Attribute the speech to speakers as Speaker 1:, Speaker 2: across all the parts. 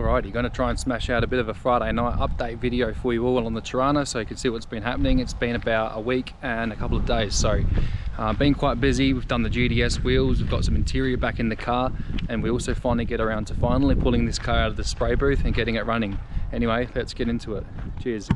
Speaker 1: Alrighty, going to try and smash out a bit of a Friday night update video for you all on the TORANA so you can see what's been happening. It's been about a week and a couple of days, so been quite busy. We've done the GDS wheels, we've got some interior back in the car, and we also finally get around to finally pulling this car out of the spray booth and getting it running. Anyway, let's get into it. Cheers.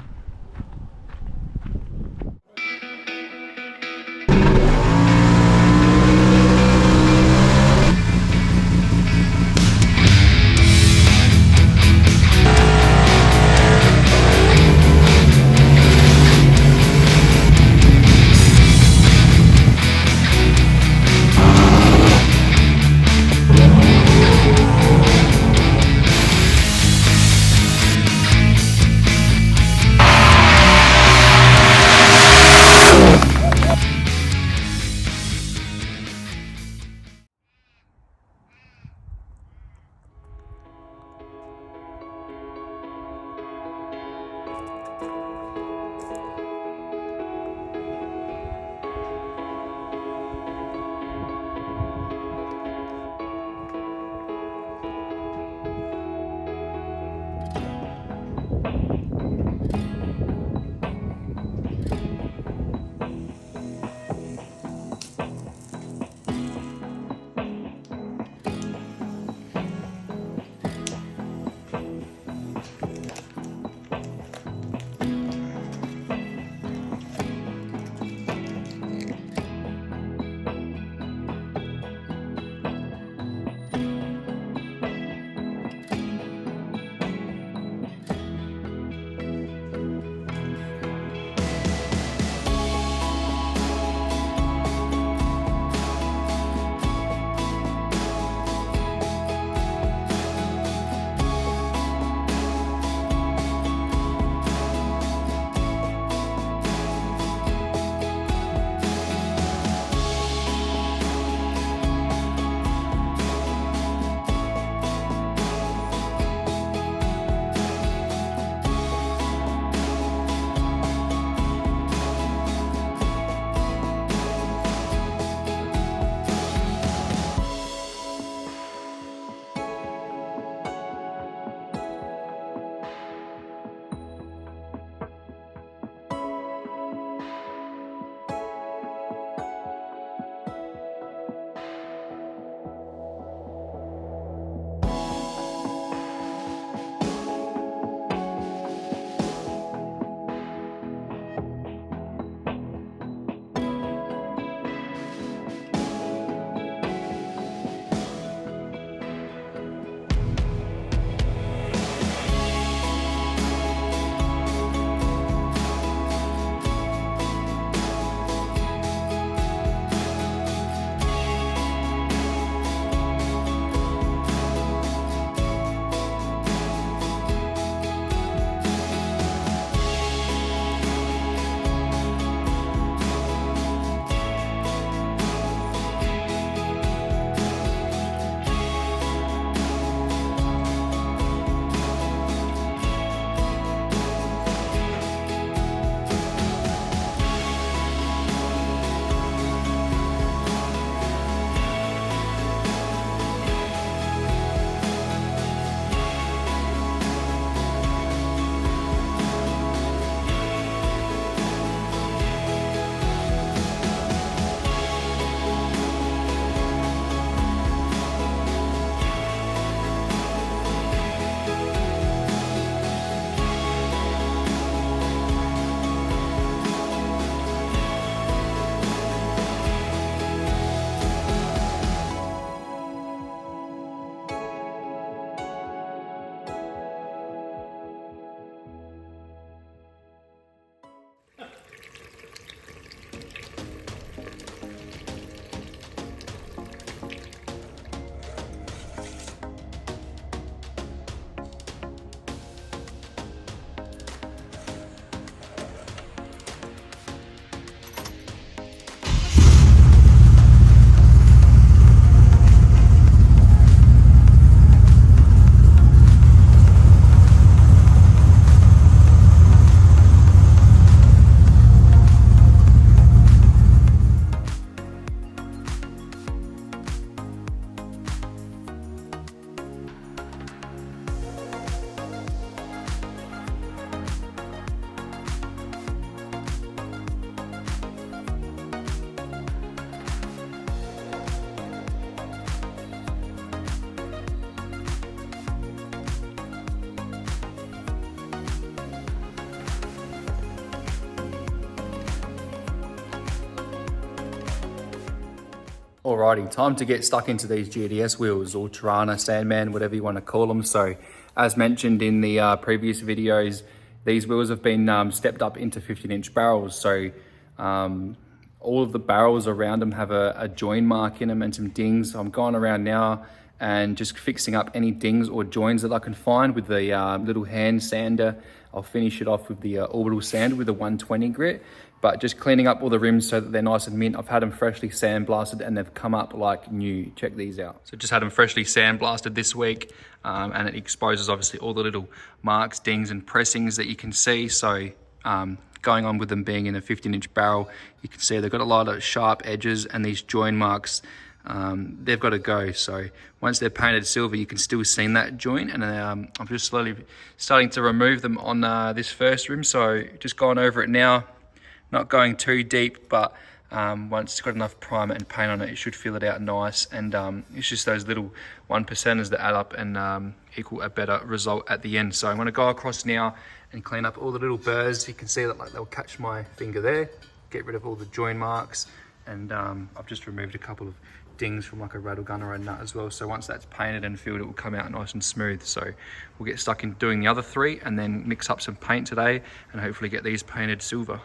Speaker 1: Alrighty, time to get stuck into these GDS wheels, or TORANA, Sandman, whatever you want to call them. So as mentioned in the previous videos, these wheels have been stepped up into 15-inch barrels. So all of the barrels around them have a join mark in them and some dings. So I'm going around now and just fixing up any dings or joins that I can find with the little hand sander. I'll finish it off with the orbital sander with a 120 grit, but just cleaning up all the rims so that they're nice and mint. I've had them freshly sandblasted and they've come up like new. Check these out. So just had them freshly sandblasted this week, and it exposes obviously all the little marks, dings and pressings that you can see. So going on with them being in a 15-inch barrel, you can see they've got a lot of sharp edges, and these join marks, they've got to go. So once they're painted silver, you can still see that joint, and I'm just slowly starting to remove them on this first rim. So just going over it now, not going too deep, but once it's got enough primer and paint on it, it should fill it out nice. And it's just those little 1%ers that add up and equal a better result at the end. So I'm going to go across now and clean up all the little burrs. You can see that like they'll catch my finger there, get rid of all the join marks, and I've just removed a couple of dings from like a rattle gun or a nut as well. So once that's painted and filled, it will come out nice and smooth. So we'll get stuck in doing the other three and then mix up some paint today and hopefully get these painted silver.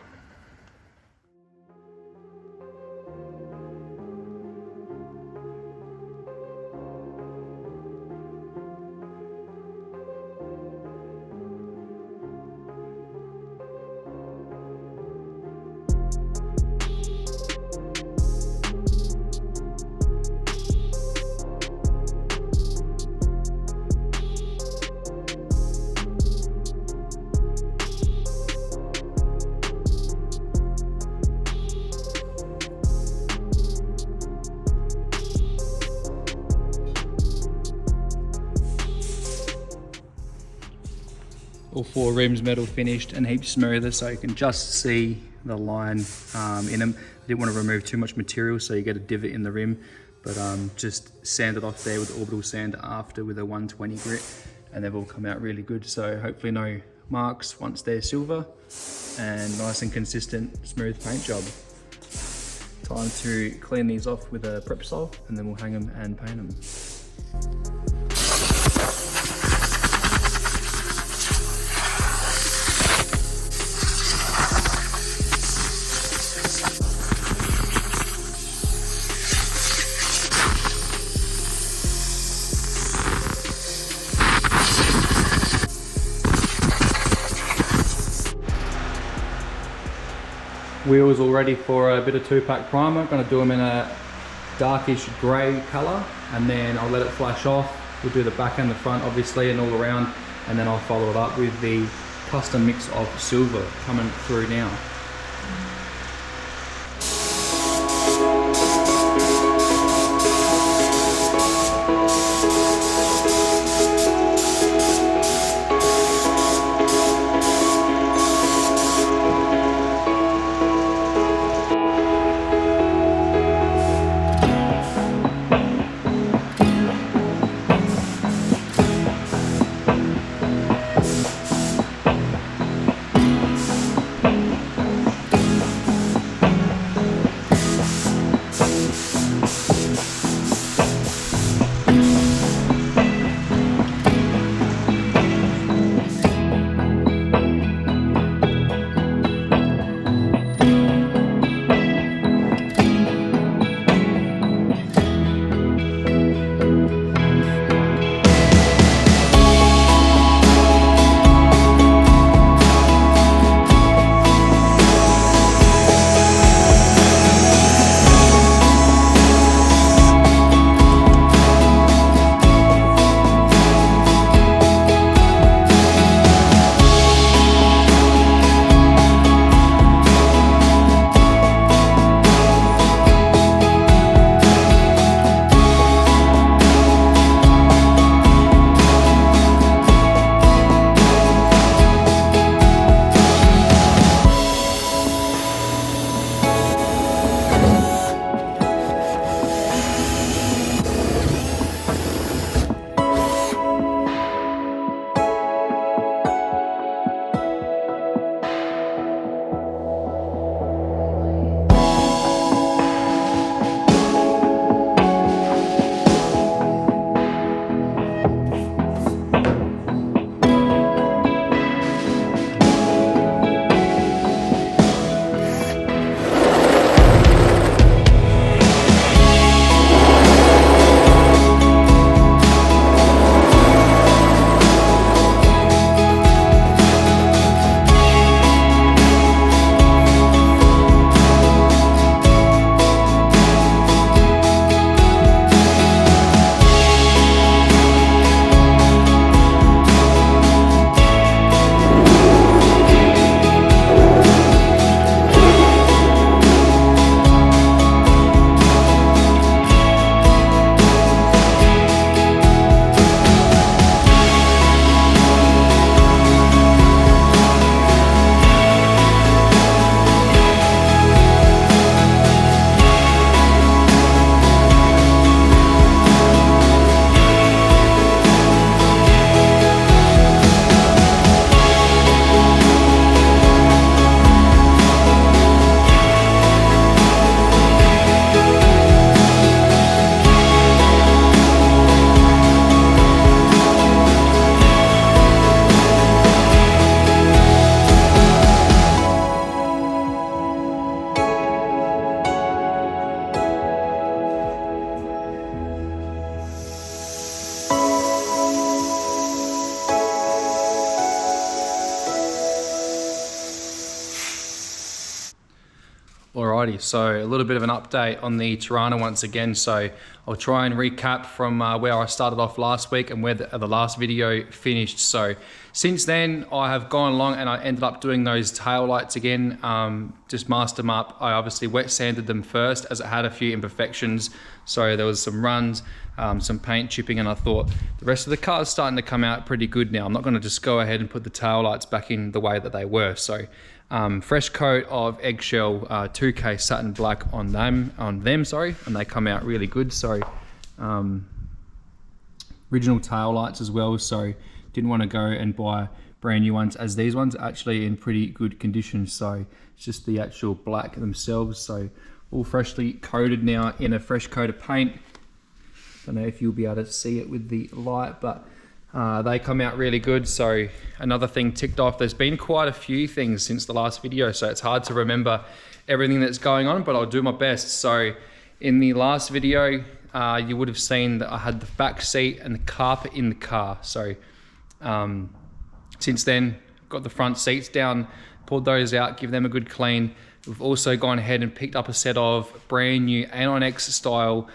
Speaker 1: All four rims metal finished and heaps smoother, so you can just see the line in them. I didn't want to remove too much material, so you get a divot in the rim, but just sanded off there with the orbital sander after with a 120 grit, and they've all come out really good. So hopefully no marks once they're silver, and nice and consistent smooth paint job. Time to clean these off with a prep sol, and then we'll hang them and paint them. Wheels all ready for a bit of 2-pack primer. Going to do them in a darkish grey colour, and then I'll let it flash off. We'll do the back and the front obviously and all around, and then I'll follow it up with the custom mix of silver coming through now. Alrighty, so a little bit of an update on the TORANA once again. So I'll try and recap from where I started off last week and where the last video finished. So since then I have gone along and I ended up doing those tail lights again, just masked them up. I obviously wet sanded them first as it had a few imperfections. So there was some runs, some paint chipping, and I thought the rest of the car is starting to come out pretty good now. I'm not going to just go ahead and put the tail lights back in the way that they were. So fresh coat of eggshell 2K satin black on them, and they come out really good. So original tail lights as well, so didn't want to go and buy brand new ones, as these ones are actually in pretty good condition. So it's just the actual black themselves, so all freshly coated now in a fresh coat of paint. Don't know if you'll be able to see it with the light, but they come out really good. So another thing ticked off. There's been quite a few things since the last video, so it's hard to remember everything that's going on, but I'll do my best. So in the last video, you would have seen that I had the back seat and the carpet in the car. So since then, got the front seats down, pulled those out, give them a good clean. We've also gone ahead and picked up a set of brand new A9X style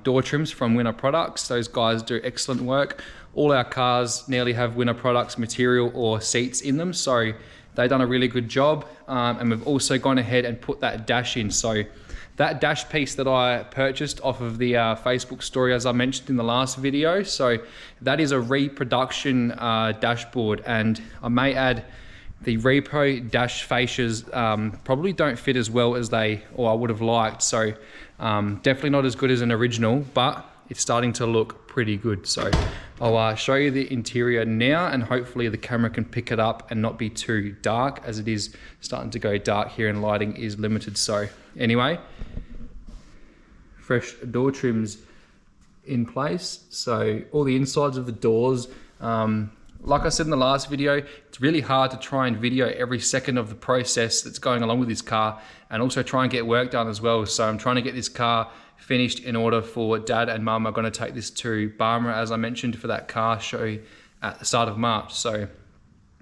Speaker 1: door trims from Winner Products. Those guys do excellent work. All our cars nearly have Winner Products material or seats in them, so they've done a really good job. And we've also gone ahead and put that dash in. So that dash piece that I purchased off of the Facebook story, as I mentioned in the last video, so that is a reproduction dashboard, and I may add the repro dash fascias probably don't fit as well as I would have liked. So definitely not as good as an original, but it's starting to look pretty good. So I'll show you the interior now, and hopefully the camera can pick it up and not be too dark, as it is starting to go dark here and lighting is limited. So anyway, fresh door trims in place. So all the insides of the doors, like I said in the last video, it's really hard to try and video every second of the process that's going along with this car, and also try and get work done as well. So I'm trying to get this car finished in order for Dad and Mum are going to take this to Barmera, as I mentioned, for that car show at the start of March. So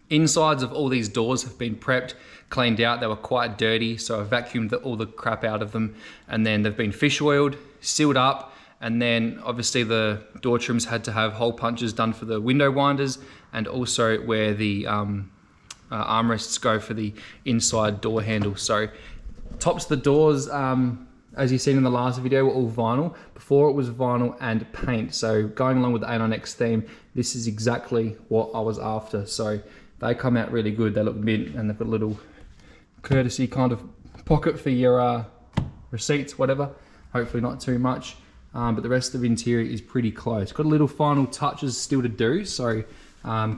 Speaker 1: insides of all these doors have been prepped, cleaned out. They were quite dirty, so I vacuumed all the crap out of them, and then they've been fish oiled, sealed up, and then obviously the door trims had to have hole punches done for the window winders, and also where the armrests go for the inside door handle. So tops of the doors, as you've seen in the last video, were all vinyl. Before it was vinyl and paint. So going along with the A9X theme, this is exactly what I was after. So they come out really good. They look mint, and they've got a little courtesy kind of pocket for your receipts, whatever. Hopefully not too much. But the rest of the interior is pretty close. Got a little final touches still to do. So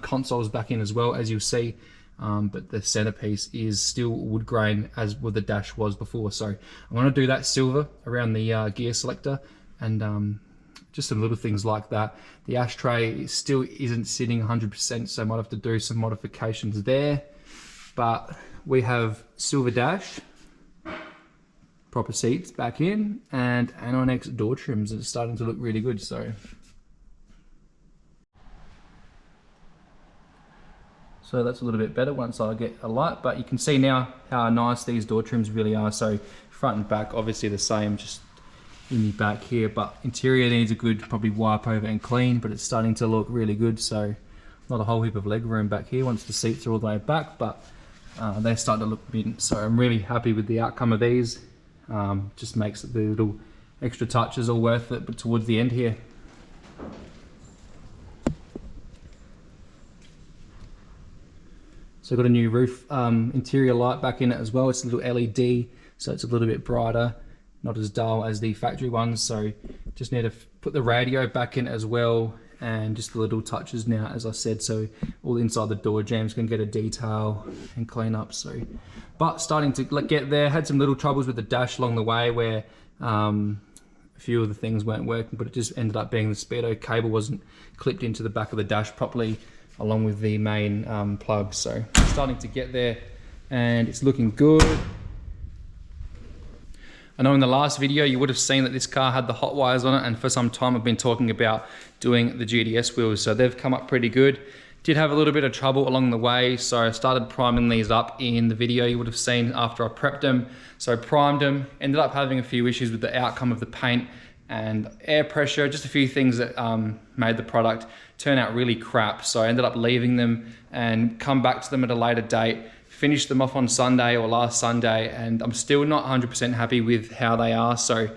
Speaker 1: console's back in as well, as you'll see. But the centerpiece is still wood grain, as what the dash was before. So I want to do that silver around the gear selector, and just some little things like that. The ashtray still isn't sitting 100%, so I might have to do some modifications there. But we have silver dash, proper seats back in, and A9X door trims. It's starting to look really good. So that's a little bit better once I get a light, but you can see now how nice these door trims really are. So front and back, obviously the same, just in the back here, but interior needs a good probably wipe over and clean, but it's starting to look really good. So not a whole heap of leg room back here once the seats are all the way back, but they're starting to look mint. So I'm really happy with the outcome of these. Just makes the little extra touches all worth it, but towards the end here. So I've got a new roof interior light back in it as well. It's a little LED, so it's a little bit brighter, not as dull as the factory ones. So just need to put the radio back in as well, and just the little touches now, as I said. So all inside the door jambs can get a detail and clean up. So, but starting to get there. Had some little troubles with the dash along the way, where a few of the things weren't working, but it just ended up being the speedo cable wasn't clipped into the back of the dash properly, along with the main plug. So starting to get there, and it's looking good. I know in the last video you would have seen that this car had the hot wires on it, and for some time I've been talking about doing the GDS wheels. So they've come up pretty good. Did have a little bit of trouble along the way, so I started priming these up in the video you would have seen after I prepped them. So I primed them, ended up having a few issues with the outcome of the paint and air pressure, just a few things that made the product turn out really crap. So I ended up leaving them and come back to them at a later date, finished them off on Sunday or last Sunday, and I'm still not 100% happy with how they are. So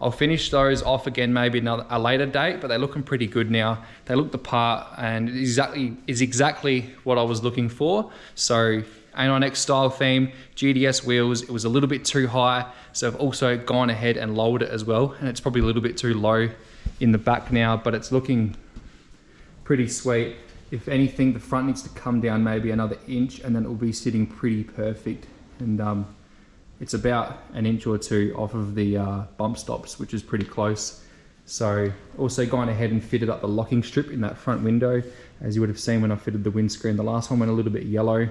Speaker 1: I'll finish those off again maybe a later date, but they're looking pretty good now. They look the part and is exactly what I was looking for. So A9X style theme, GDS wheels, it was a little bit too high, so I've also gone ahead and lowered it as well, and it's probably a little bit too low in the back now, but it's looking pretty sweet. If anything, the front needs to come down maybe another inch, and then it will be sitting pretty perfect. And it's about an inch or two off of the bump stops, which is pretty close. So also gone ahead and fitted up the locking strip in that front window, as you would have seen when I fitted the windscreen. The last one went a little bit yellow.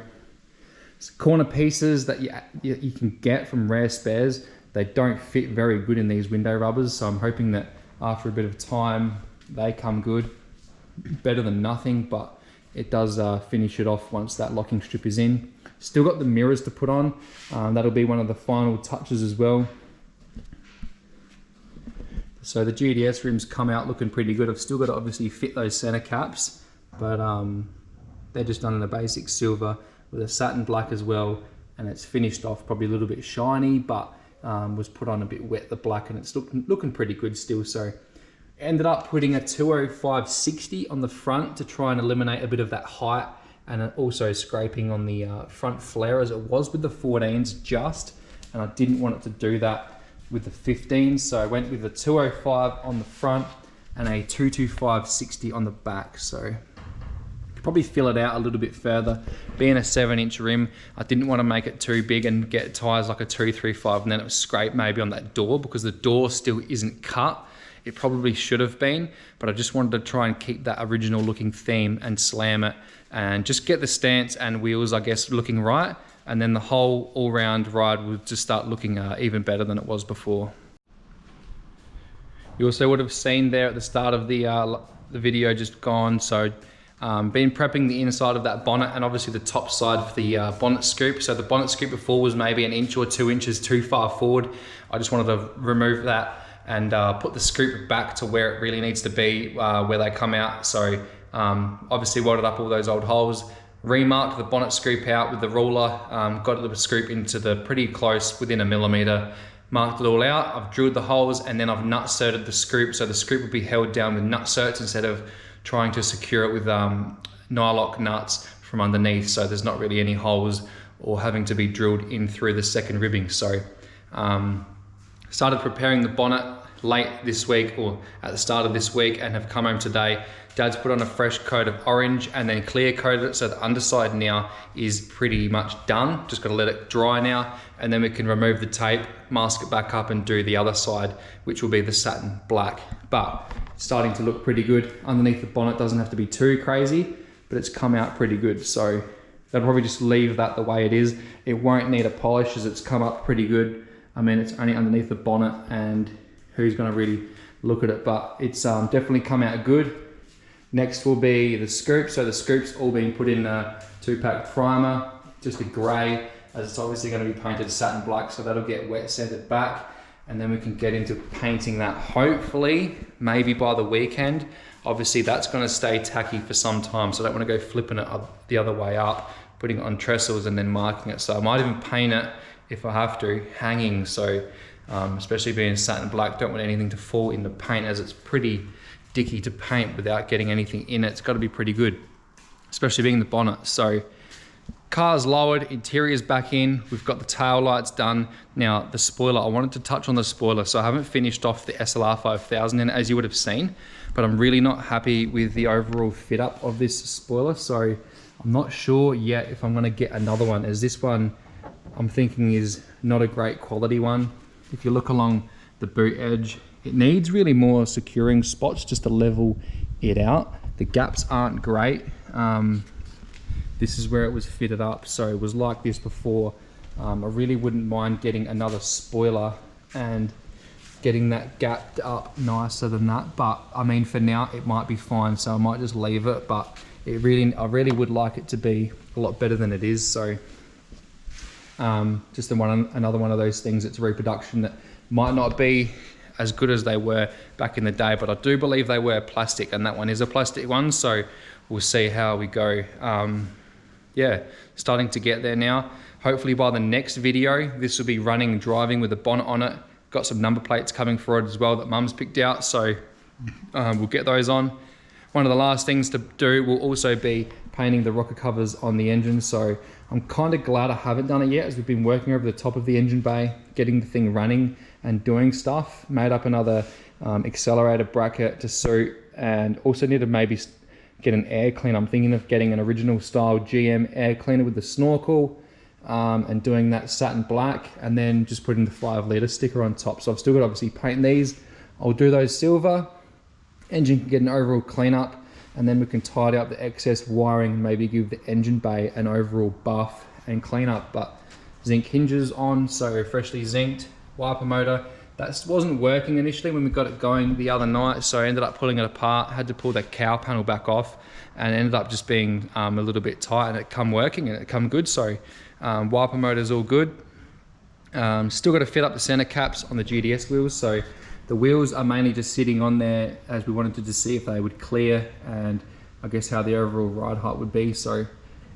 Speaker 1: So corner pieces that you can get from rare spares, they don't fit very good in these window rubbers. So I'm hoping that after a bit of time, they come good. Better than nothing, but it does finish it off once that locking strip is in. Still got the mirrors to put on. That'll be one of the final touches as well. So the GDS rims come out looking pretty good. I've still got to obviously fit those center caps, but they're just done in a basic silver with a satin black as well, and it's finished off probably a little bit shiny, but was put on a bit wet, the black, and it's looking pretty good still. So ended up putting a 205/60 on the front to try and eliminate a bit of that height, and also scraping on the front flare as it was with the 14s just, and I didn't want it to do that with the 15s, so I went with a 205 on the front and a 225/60 on the back. So probably fill it out a little bit further. Being a 7-inch rim, I didn't want to make it too big and get tires like a 235 and then it was scrape maybe on that door, because the door still isn't cut. It probably should have been, but I just wanted to try and keep that original looking theme and slam it and just get the stance and wheels, I guess, looking right. And then the whole all-round ride would just start looking even better than it was before. You also would have seen there at the start of the video just gone, so been prepping the inside of that bonnet and obviously the top side of the bonnet scoop. So the bonnet scoop before was maybe an inch or 2 inches too far forward. I just wanted to remove that and put the scoop back to where it really needs to be, where they come out. So obviously welded up all those old holes, remarked the bonnet scoop out with the ruler, got the scoop into the pretty close, within a millimeter, marked it all out. I've drilled the holes and then I've nut serted the scoop, so the scoop will be held down with nut certs instead of trying to secure it with nylock nuts from underneath, so there's not really any holes or having to be drilled in through the second ribbing. So started preparing the bonnet late this week or at the start of this week and have come home today. Dad's put on a fresh coat of orange and then clear coated it, so the underside now is pretty much done. Just got to let it dry now, and then we can remove the tape, mask it back up and do the other side, which will be the satin black. But it's starting to look pretty good. Underneath the bonnet doesn't have to be too crazy, but it's come out pretty good. So they'll probably just leave that the way it is. It won't need a polish as it's come up pretty good. I mean, it's only underneath the bonnet and who's gonna really look at it, but it's definitely come out good. Next will be the scoop. So the scoop's all been put in a 2-pack primer, just a gray, as it's obviously gonna be painted satin black, so that'll get wet sanded back. And then we can get into painting that hopefully, maybe by the weekend. Obviously that's gonna stay tacky for some time, so I don't wanna go flipping it up the other way up, putting it on trestles and then marking it. So I might even paint it, if I have to, hanging. So especially being satin black, don't want anything to fall in the paint, as it's pretty dicky to paint without getting anything in it. It's got to be pretty good, especially being the bonnet. So car's lowered, interior's back in, we've got the tail lights done. Now the spoiler, I wanted to touch on the spoiler, so I haven't finished off the SLR 5000 in it, as you would have seen, but I'm really not happy with the overall fit up of this spoiler. So I'm not sure yet if I'm going to get another one, as this one I'm thinking is not a great quality one. If you look along the boot edge, it needs really more securing spots just to level it out. The gaps aren't great. This is where it was fitted up, so it was like this before. I really wouldn't mind getting another spoiler and getting that gapped up nicer than that, but I mean for now it might be fine, so I might just leave it. But I really would like it to be a lot better than it is. So just another one of those things. It's a reproduction that might not be as good as they were back in the day, but I do believe they were plastic, and that one is a plastic one. So we'll see how we go. Yeah, starting to get there now. Hopefully by the next video, this will be running, driving with a bonnet on it. Got some number plates coming for it as well that Mum's picked out, so we'll get those on. One of the last things to do will also be painting the rocker covers on the engine. So I'm kind of glad I haven't done it yet, as we've been working over the top of the engine bay, getting the thing running and doing stuff. Made up another accelerator bracket to suit, and also need to maybe get an air cleaner. I'm thinking of getting an original style GM air cleaner with the snorkel, and doing that satin black, and then just putting the 5 litre sticker on top. So I've still got to obviously paint these. I'll do those silver. Engine can get an overall clean up, and then we can tidy up the excess wiring and maybe give the engine bay an overall buff and clean up. But zinc hinges on, so freshly zinced. Wiper motor, that wasn't working initially when we got it going the other night, so I ended up pulling it apart, had to pull the cowl panel back off, and it ended up just being a little bit tight, and it come working and it come good. So wiper motor's all good. Still got to fit up the center caps on the GDS wheels. So the wheels are mainly just sitting on there as we wanted to see if they would clear, and I guess how the overall ride height would be. So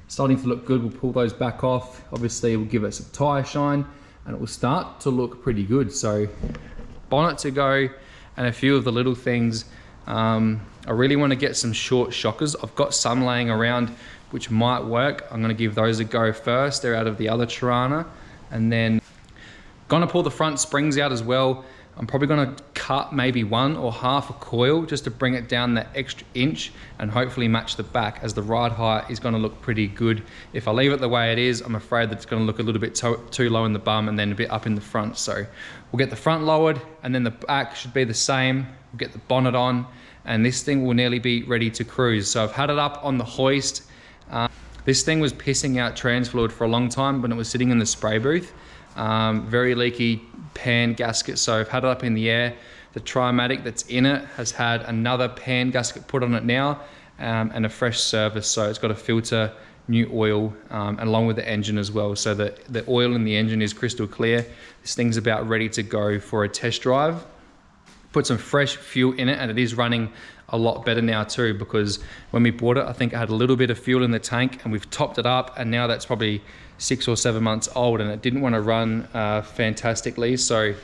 Speaker 1: starting to look good. We'll pull those back off. Obviously we'll give it some tire shine, and it will start to look pretty good. So bonnet to go, and a few of the little things. I really want to get some short shockers. I've got some laying around which might work. I'm going to give those a go first. They're out of the other TORANA, and then gonna pull the front springs out as well. I'm probably gonna cut maybe 1 or half a coil just to bring it down that extra inch and hopefully match the back, as the ride height is gonna look pretty good. If I leave it the way it is, I'm afraid that it's gonna look a little bit too low in the bum and then a bit up in the front. So we'll get the front lowered, and then the back should be the same. We'll get the bonnet on, and this thing will nearly be ready to cruise. So I've had it up on the hoist. This thing was pissing out trans fluid for a long time when it was sitting in the spray booth. Very leaky pan gasket, so I've had it up in the air. The Trimatic that's in it has had another pan gasket put on it now, and a fresh service. So it's got a filter, new oil, and along with the engine as well, so that the oil in the engine is crystal clear. This thing's about ready to go for a test drive. Put some fresh fuel in it, and it is running a lot better now too, because when we bought it, I think it had a little bit of fuel in the tank, and we've topped it up, and now that's probably 6 or 7 months old, and it didn't want to run fantastically. So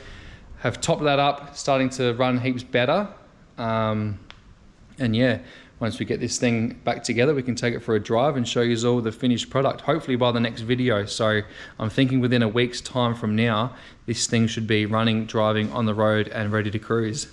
Speaker 1: have topped that up, starting to run heaps better. And yeah, once we get this thing back together, we can take it for a drive and show you all the finished product, hopefully by the next video. So I'm thinking within a week's time from now, this thing should be running, driving on the road and ready to cruise.